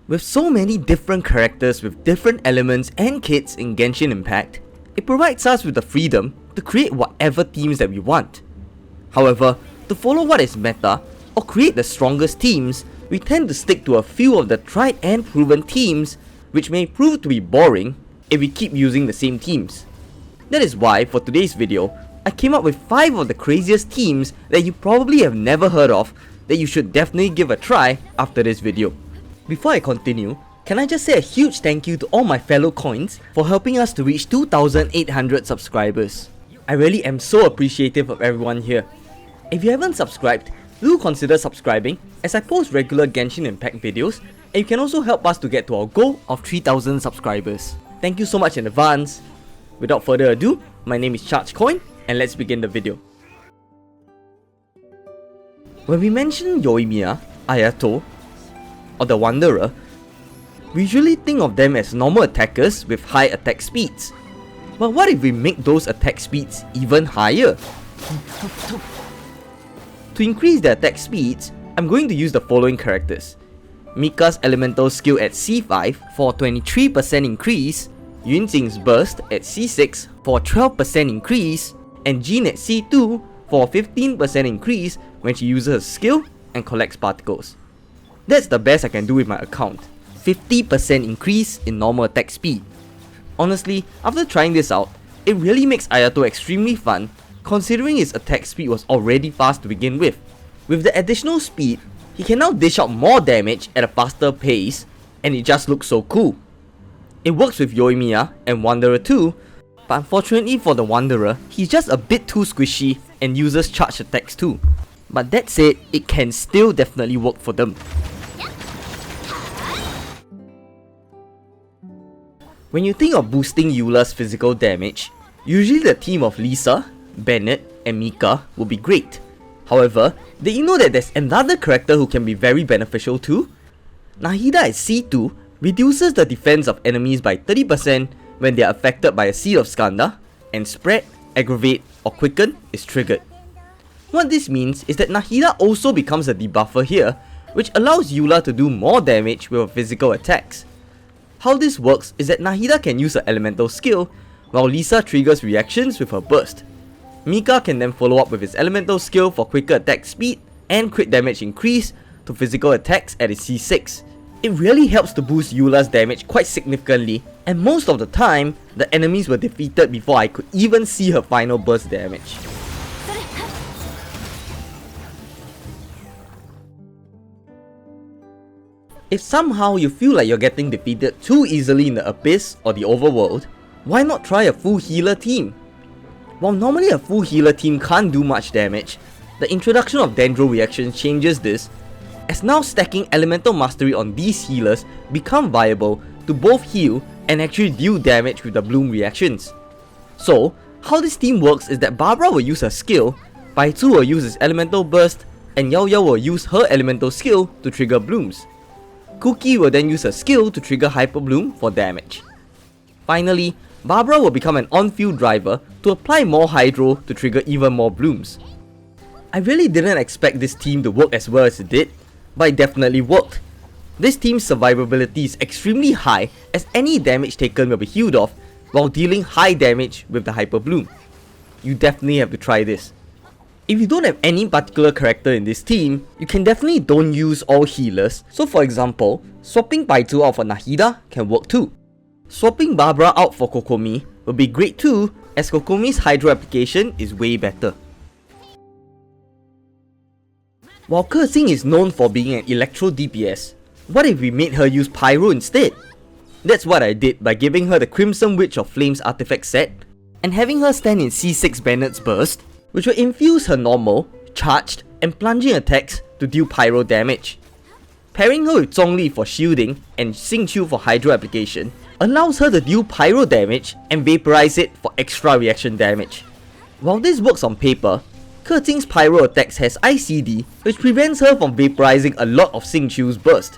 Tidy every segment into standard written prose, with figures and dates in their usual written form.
With so many different characters with different elements and kits in Genshin Impact, it provides us with the freedom to create whatever teams that we want. However, to follow what is meta or create the strongest teams, we tend to stick to a few of the tried and proven teams, which may prove to be boring if we keep using the same teams. That is why for today's video, I came up with 5 of the craziest teams that you probably have never heard of that you should definitely give a try after this video. Before I continue, can I just say a huge thank you to all my fellow coins for helping us to reach 2,800 subscribers. I really am so appreciative of everyone here. If you haven't subscribed, do consider subscribing as I post regular Genshin Impact videos, and you can also help us to get to our goal of 3,000 subscribers. Thank you so much in advance. Without further ado, my name is ChargeCoin and let's begin the video. When we mention Yoimiya, Ayato, or the Wanderer, we usually think of them as normal attackers with high attack speeds. But what if we make those attack speeds even higher? To increase their attack speeds, I'm going to use the following characters. Mika's elemental skill at C5 for 23% increase, Yunjing's burst at C6 for 12% increase, and Jean at C2 for 15% increase when she uses her skill and collects particles. That's the best I can do with my account. 50% increase in normal attack speed. Honestly, after trying this out, it really makes Ayato extremely fun considering his attack speed was already fast to begin with. With the additional speed, he can now dish out more damage at a faster pace, and it just looks so cool. It works with Yoimiya and Wanderer too, but unfortunately for the Wanderer, he's just a bit too squishy and uses charged attacks too. But that said, it can still definitely work for them. When you think of boosting Eula's physical damage, usually the team of Lisa, Bennett, and Mika will be great. However, did you know that there's another character who can be very beneficial too? Nahida at C2 reduces the defense of enemies by 30% when they are affected by a Seed of Skandha, and Spread, Aggravate, or Quicken is triggered. What this means is that Nahida also becomes a debuffer here, which allows Eula to do more damage with her physical attacks. How this works is that Nahida can use her elemental skill, while Lisa triggers reactions with her burst. Mika can then follow up with his elemental skill for quicker attack speed and crit damage increase to physical attacks at his C6. It really helps to boost Eula's damage quite significantly, and most of the time, the enemies were defeated before I could even see her final burst damage. If somehow you feel like you're getting defeated too easily in the Abyss or the Overworld, why not try a full healer team? While normally a full healer team can't do much damage, the introduction of Dendro reactions changes this, as now stacking elemental mastery on these healers become viable to both heal and actually deal damage with the bloom reactions. So, how this team works is that Barbara will use her skill, Baizu will use his elemental burst, and Yao Yao will use her elemental skill to trigger blooms. Cookie will then use her skill to trigger Hyper Bloom for damage. Finally, Barbara will become an on-field driver to apply more Hydro to trigger even more blooms. I really didn't expect this team to work as well as it did, but it definitely worked. This team's survivability is extremely high as any damage taken will be healed off while dealing high damage with the Hyper Bloom. You definitely have to try this. If you don't have any particular character in this team, you can definitely don't use all healers. So for example, swapping Baizu out for Nahida can work too. Swapping Barbara out for Kokomi will be great too, as Kokomi's Hydro application is way better. While Keqing is known for being an Electro DPS, what if we made her use Pyro instead? That's what I did by giving her the Crimson Witch of Flames artifact set, and having her stand in C6 Bennett's burst, which will infuse her normal, charged, and plunging attacks to deal pyro damage. Pairing her with Zhongli for shielding and Xingqiu for hydro application allows her to deal pyro damage and vaporize it for extra reaction damage. While this works on paper, Keqing's pyro attacks has ICD, which prevents her from vaporizing a lot of Xingqiu's burst.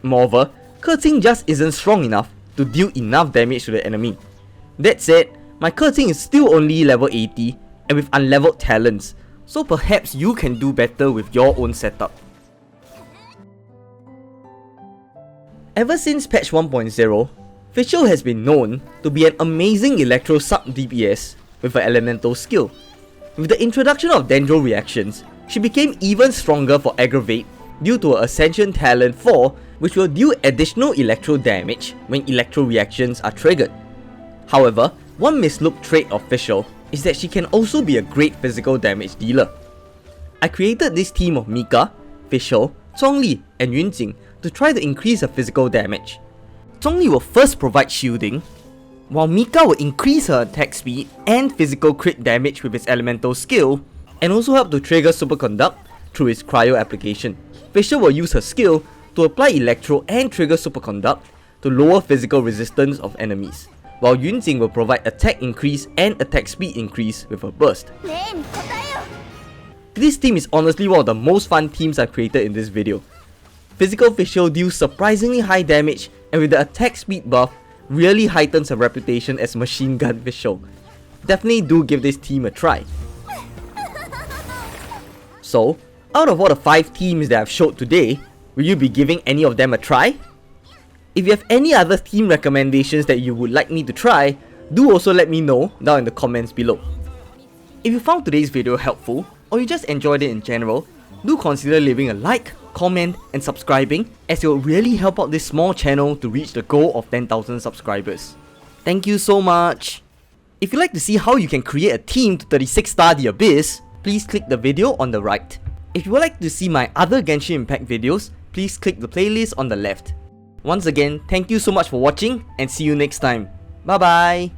Moreover, Keqing just isn't strong enough to deal enough damage to the enemy. That said, my Keqing is still only level 80 and with unleveled talents, so perhaps you can do better with your own setup. Ever since patch 1.0, Fischl has been known to be an amazing electro sub DPS with her elemental skill. With the introduction of Dendro reactions, she became even stronger for Aggravate due to her Ascension talent 4, which will deal additional electro damage when electro reactions are triggered. However, one mislooked trait of Fischl is that she can also be a great physical damage dealer. I created this team of Mika, Fischl, Zhongli and Yunjing to try to increase her physical damage. Zhongli will first provide shielding, while Mika will increase her attack speed and physical crit damage with its elemental skill, and also help to trigger Superconduct through its cryo application. Fischl will use her skill to apply Electro and trigger Superconduct to lower physical resistance of enemies, while Yunjing will provide attack increase and attack speed increase with her burst. This team is honestly one of the most fun teams I've created in this video. Physical Fischl deals surprisingly high damage, and with the attack speed buff, really heightens her reputation as Machine Gun Fischl. Definitely do give this team a try. So, out of all the 5 teams that I've showed today, will you be giving any of them a try? If you have any other team recommendations that you would like me to try, do also let me know down in the comments below. If you found today's video helpful, or you just enjoyed it in general, do consider leaving a like, comment and subscribing, as it will really help out this small channel to reach the goal of 10,000 subscribers. Thank you so much! If you'd like to see how you can create a team to 36-star the Abyss, please click the video on the right. If you would like to see my other Genshin Impact videos, please click the playlist on the left. Once again, thank you so much for watching and see you next time. Bye bye!